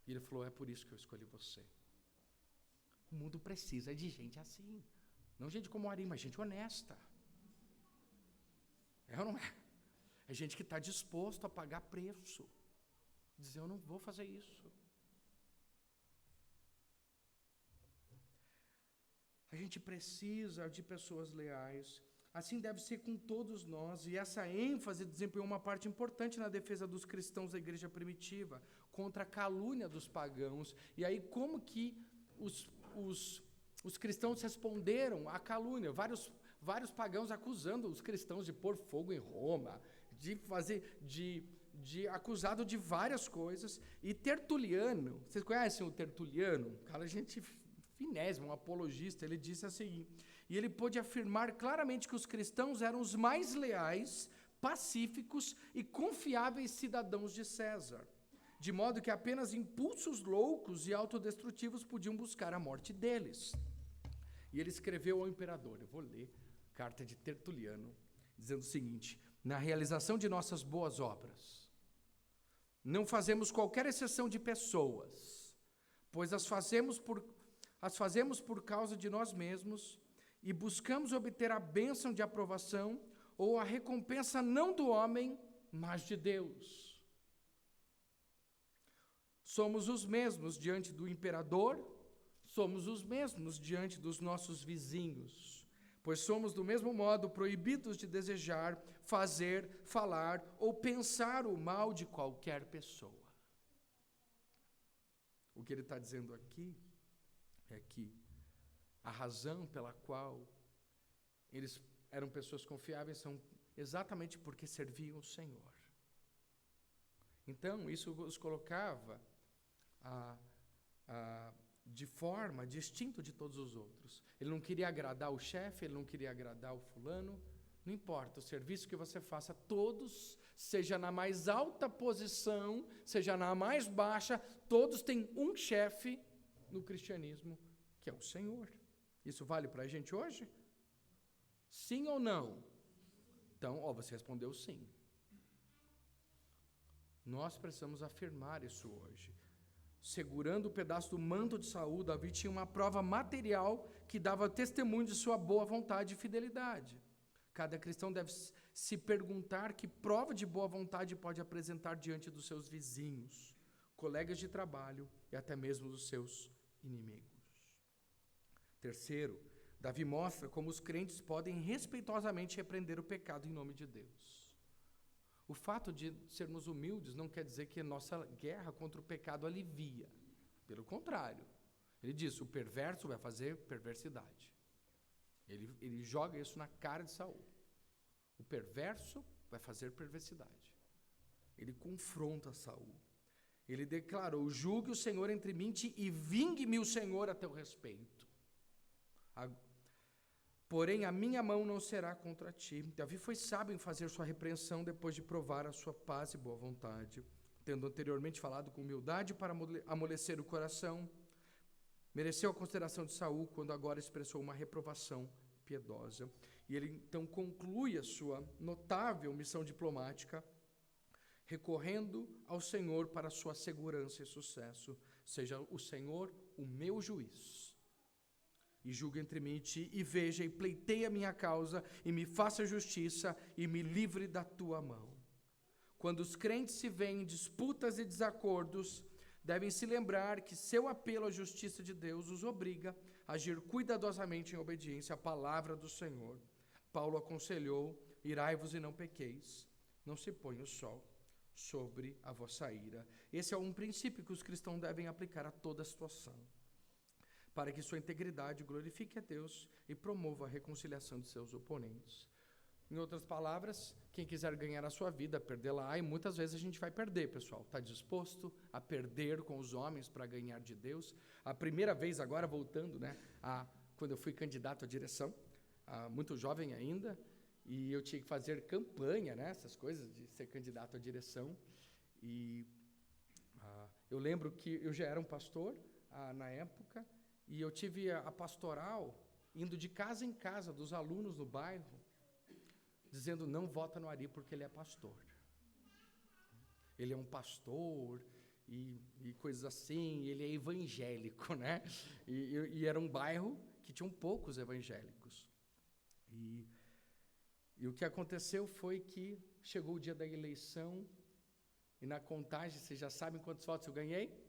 E ele falou: é por isso que eu escolhi você. O mundo precisa de gente assim. Não gente como Ari, mas gente honesta. É ou não é? É gente que está disposto a pagar preço. Dizer: eu não vou fazer isso. A gente precisa de pessoas leais. Assim deve ser com todos nós, e essa ênfase desempenhou uma parte importante na defesa dos cristãos da igreja primitiva, contra a calúnia dos pagãos. E aí, como que os cristãos responderam à calúnia? Vários pagãos acusando os cristãos de pôr fogo em Roma, de acusado de várias coisas. E Tertuliano, vocês conhecem o Tertuliano? Cara, gente finésimo, um apologista, ele disse assim, e ele pôde afirmar claramente que os cristãos eram os mais leais, pacíficos e confiáveis cidadãos de César, de modo que apenas impulsos loucos e autodestrutivos podiam buscar a morte deles. E ele escreveu ao imperador, eu vou ler a carta de Tertuliano, dizendo o seguinte: na realização de nossas boas obras, não fazemos qualquer exceção de pessoas, pois as fazemos por causa de nós mesmos e buscamos obter a bênção de aprovação ou a recompensa não do homem, mas de Deus. Somos os mesmos diante do imperador, somos os mesmos diante dos nossos vizinhos, pois somos do mesmo modo proibidos de desejar, fazer, falar ou pensar o mal de qualquer pessoa. O que ele está dizendo aqui é que a razão pela qual eles eram pessoas confiáveis são exatamente porque serviam o Senhor. Então, isso os colocava de forma distinta de todos os outros. Ele não queria agradar o chefe, ele não queria agradar o fulano, não importa, o serviço que você faça, todos, seja na mais alta posição, seja na mais baixa, todos têm um chefe no cristianismo, que é o Senhor. Isso vale para a gente hoje? Sim ou não? Então, você respondeu sim. Nós precisamos afirmar isso hoje. Segurando o pedaço do manto de Saul, Davi tinha uma prova material que dava testemunho de sua boa vontade e fidelidade. Cada cristão deve se perguntar que prova de boa vontade pode apresentar diante dos seus vizinhos, colegas de trabalho e até mesmo dos seus inimigos. Terceiro, Davi mostra como os crentes podem respeitosamente repreender o pecado em nome de Deus. O fato de sermos humildes não quer dizer que a nossa guerra contra o pecado alivia. Pelo contrário, ele diz, o perverso vai fazer perversidade. Ele joga isso na cara de Saul. O perverso vai fazer perversidade. Ele confronta Saul. Ele declarou, julgue o Senhor entre mim e vingue-me o Senhor a teu respeito. Porém, a minha mão não será contra ti. Davi foi sábio em fazer sua repreensão depois de provar a sua paz e boa vontade, tendo anteriormente falado com humildade para amolecer o coração. Mereceu a consideração de Saul quando agora expressou uma reprovação piedosa. E ele então conclui a sua notável missão diplomática, recorrendo ao Senhor para sua segurança e sucesso. Seja o Senhor o meu juiz. E julgue entre mim e ti, e veja, e pleiteie a minha causa, e me faça justiça, e me livre da tua mão. Quando os crentes se veem em disputas e desacordos, devem se lembrar que seu apelo à justiça de Deus os obriga a agir cuidadosamente em obediência à palavra do Senhor. Paulo aconselhou, irai-vos e não pequeis, não se ponha o sol sobre a vossa ira. Esse é um princípio que os cristãos devem aplicar a toda situação, para que sua integridade glorifique a Deus e promova a reconciliação de seus oponentes. Em outras palavras, quem quiser ganhar a sua vida, perdê-la, e muitas vezes a gente vai perder, pessoal. Está disposto a perder com os homens para ganhar de Deus? A primeira vez, agora voltando, quando eu fui candidato à direção, muito jovem ainda, e eu tinha que fazer campanha, essas coisas de ser candidato à direção. E eu lembro que eu já era um pastor na época, e eu tive a pastoral indo de casa em casa dos alunos no bairro, dizendo, não vota no Ari porque ele é pastor. Ele é um pastor e coisas assim, ele é evangélico, E era um bairro que tinham poucos evangélicos. E o que aconteceu foi que chegou o dia da eleição e na contagem, vocês já sabem quantos votos eu ganhei?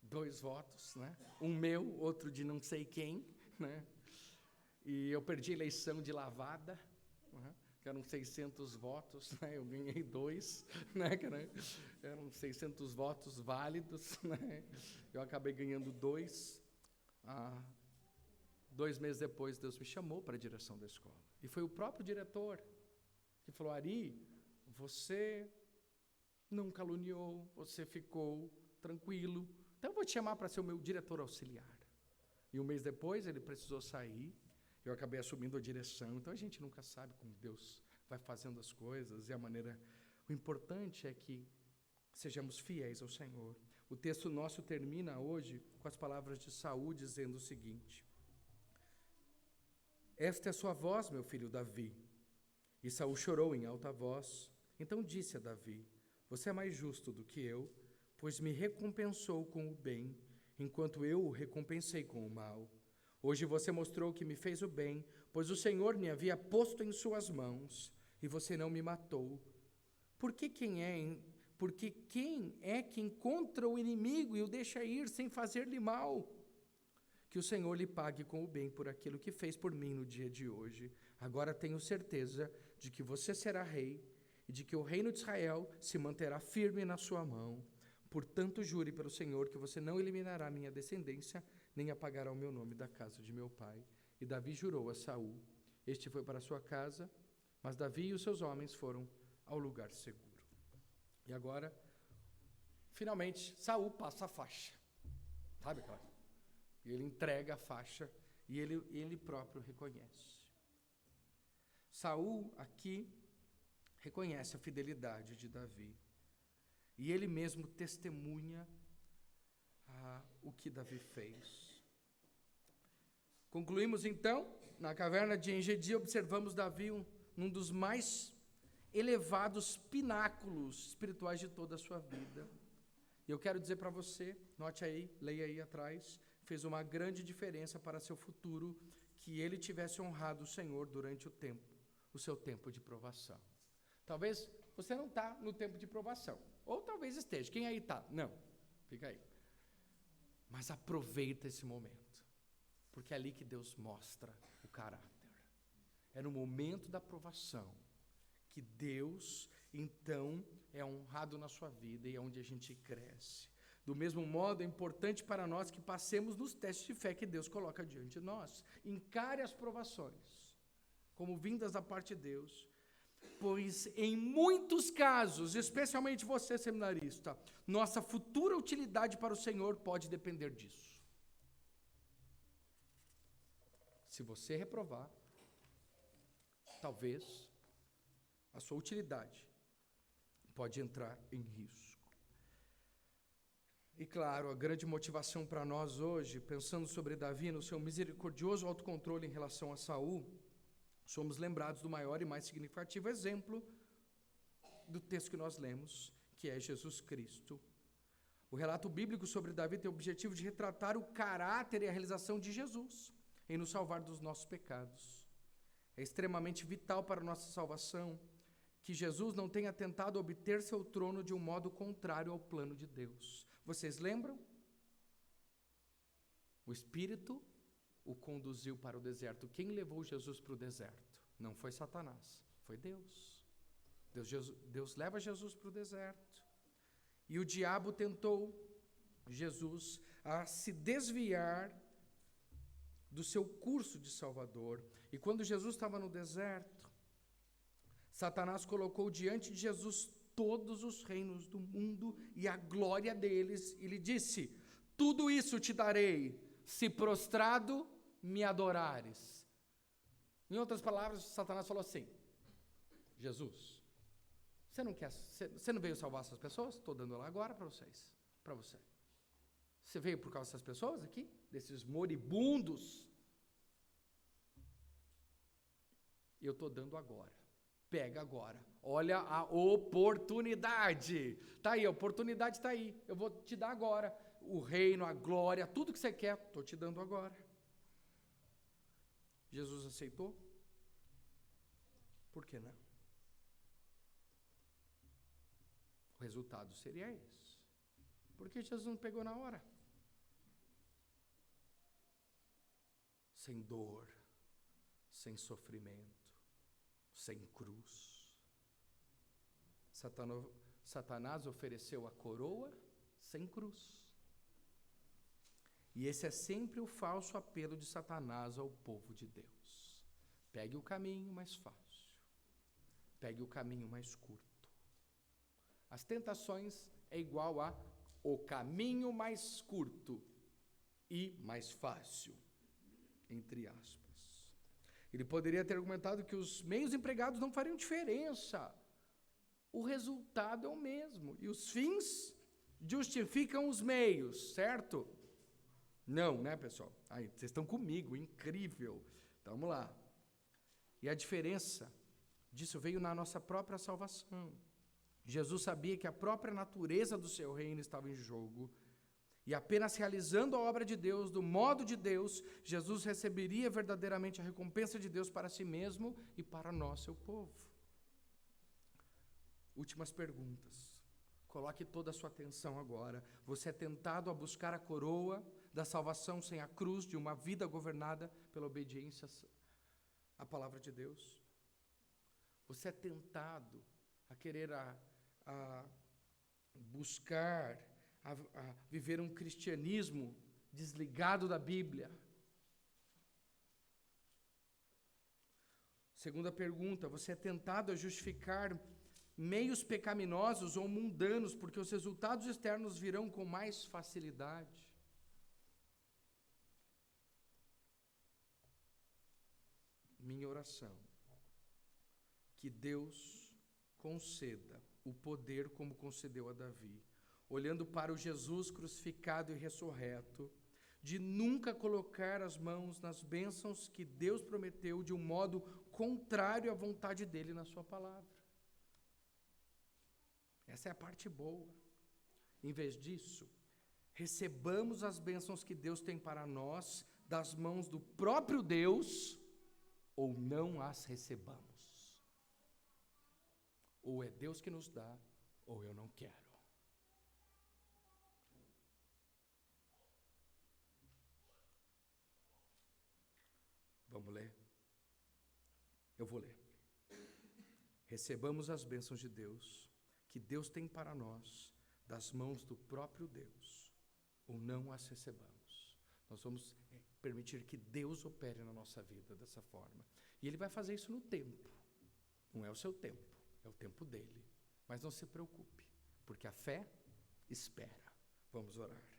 2 votos, Um meu, outro de não sei quem, E eu perdi a eleição de lavada, que eram 600 votos, Eu ganhei 2, Eram 600 votos válidos, Eu acabei ganhando 2. 2 meses depois, Deus me chamou para a direção da escola. E foi o próprio diretor que falou, Ari, você não caluniou, você ficou tranquilo, então eu vou te chamar para ser o meu diretor auxiliar. E 1 mês depois ele precisou sair, eu acabei assumindo a direção. Então a gente nunca sabe como Deus vai fazendo as coisas e a maneira. O importante é que sejamos fiéis ao Senhor. O texto nosso termina hoje com as palavras de Saul dizendo o seguinte: esta é a sua voz, meu filho Davi. E Saul chorou em alta voz. Então disse a Davi, você é mais justo do que eu, pois me recompensou com o bem, enquanto eu o recompensei com o mal. Hoje você mostrou que me fez o bem, pois o Senhor me havia posto em suas mãos, e você não me matou. Porque quem é que encontra o inimigo e o deixa ir sem fazer-lhe mal? Que o Senhor lhe pague com o bem por aquilo que fez por mim no dia de hoje. Agora tenho certeza de que você será rei, e de que o reino de Israel se manterá firme na sua mão. Portanto, jure pelo Senhor que você não eliminará minha descendência, nem apagará o meu nome da casa de meu pai. E Davi jurou a Saul. Este foi para sua casa, mas Davi e os seus homens foram ao lugar seguro. E agora, finalmente, Saul passa a faixa. Sabe, cara? E ele entrega a faixa e ele próprio reconhece. Saul aqui reconhece a fidelidade de Davi. E ele mesmo testemunha o que Davi fez. Concluímos então, na caverna de En-Gedi, observamos Davi num dos mais elevados pináculos espirituais de toda a sua vida. E eu quero dizer para você, note aí, leia aí atrás, fez uma grande diferença para seu futuro, que ele tivesse honrado o Senhor durante o seu tempo de provação. Talvez você não está no tempo de provação, ou talvez esteja. Quem aí está? Não, fica aí. Mas aproveita esse momento, porque é ali que Deus mostra o caráter. É no momento da provação que Deus, então, é honrado na sua vida e é onde a gente cresce. Do mesmo modo, é importante para nós que passemos nos testes de fé que Deus coloca diante de nós. Encare as provações como vindas da parte de Deus, pois em muitos casos, especialmente você, seminarista, nossa futura utilidade para o Senhor pode depender disso. Se você reprovar, talvez a sua utilidade pode entrar em risco. E claro, a grande motivação para nós hoje, pensando sobre Davi no seu misericordioso autocontrole em relação a Saul, somos lembrados do maior e mais significativo exemplo do texto que nós lemos, que é Jesus Cristo. O relato bíblico sobre Davi tem o objetivo de retratar o caráter e a realização de Jesus em nos salvar dos nossos pecados. É extremamente vital para a nossa salvação que Jesus não tenha tentado obter seu trono de um modo contrário ao plano de Deus. Vocês lembram? O Espírito o conduziu para o deserto. Quem levou Jesus para o deserto? Não foi Satanás, foi Deus. Deus leva Jesus para o deserto. E o diabo tentou Jesus a se desviar do seu curso de Salvador. E quando Jesus estava no deserto, Satanás colocou diante de Jesus todos os reinos do mundo e a glória deles, e lhe disse: tudo isso te darei, se prostrado me adorares. Em outras palavras, Satanás falou assim: Jesus, você não veio salvar essas pessoas? Estou dando ela agora para vocês, para você. Você veio por causa dessas pessoas aqui? Desses moribundos? Eu estou dando agora. Pega agora. Olha a oportunidade. Está aí, a oportunidade está aí. Eu vou te dar agora. O reino, a glória, tudo que você quer, estou te dando agora. Jesus aceitou? Por que não? O resultado seria esse. Porque Jesus não pegou na hora. Sem dor, sem sofrimento, sem cruz. Satanás ofereceu a coroa sem cruz. E esse é sempre o falso apelo de Satanás ao povo de Deus. Pegue o caminho mais fácil. Pegue o caminho mais curto. As tentações é igual a o caminho mais curto e mais fácil, entre aspas. Ele poderia ter argumentado que os meios empregados não fariam diferença. O resultado é o mesmo. E os fins justificam os meios, certo? Não, né, pessoal? Aí, vocês estão comigo, incrível. Então, vamos lá. E a diferença disso veio na nossa própria salvação. Jesus sabia que a própria natureza do seu reino estava em jogo. E apenas realizando a obra de Deus, do modo de Deus, Jesus receberia verdadeiramente a recompensa de Deus para si mesmo e para nós, seu povo. Últimas perguntas. Coloque toda a sua atenção agora. Você é tentado a buscar a coroa da salvação sem a cruz de uma vida governada pela obediência à palavra de Deus? Você é tentado a querer buscar a viver um cristianismo desligado da Bíblia? Segunda pergunta, você é tentado a justificar meios pecaminosos ou mundanos porque os resultados externos virão com mais facilidade? Minha oração, que Deus conceda o poder como concedeu a Davi, olhando para o Jesus crucificado e ressurreto, de nunca colocar as mãos nas bênçãos que Deus prometeu de um modo contrário à vontade dele na sua palavra. Essa é a parte boa. Em vez disso, recebamos as bênçãos que Deus tem para nós das mãos do próprio Deus, ou não as recebamos. Ou é Deus que nos dá, ou eu não quero. Vamos ler? Eu vou ler. Recebamos as bênçãos de Deus, que Deus tem para nós, das mãos do próprio Deus, ou não as recebamos. Nós vamos permitir que Deus opere na nossa vida dessa forma. E Ele vai fazer isso no tempo. Não é o seu tempo, é o tempo dele. Mas não se preocupe, porque a fé espera. Vamos orar.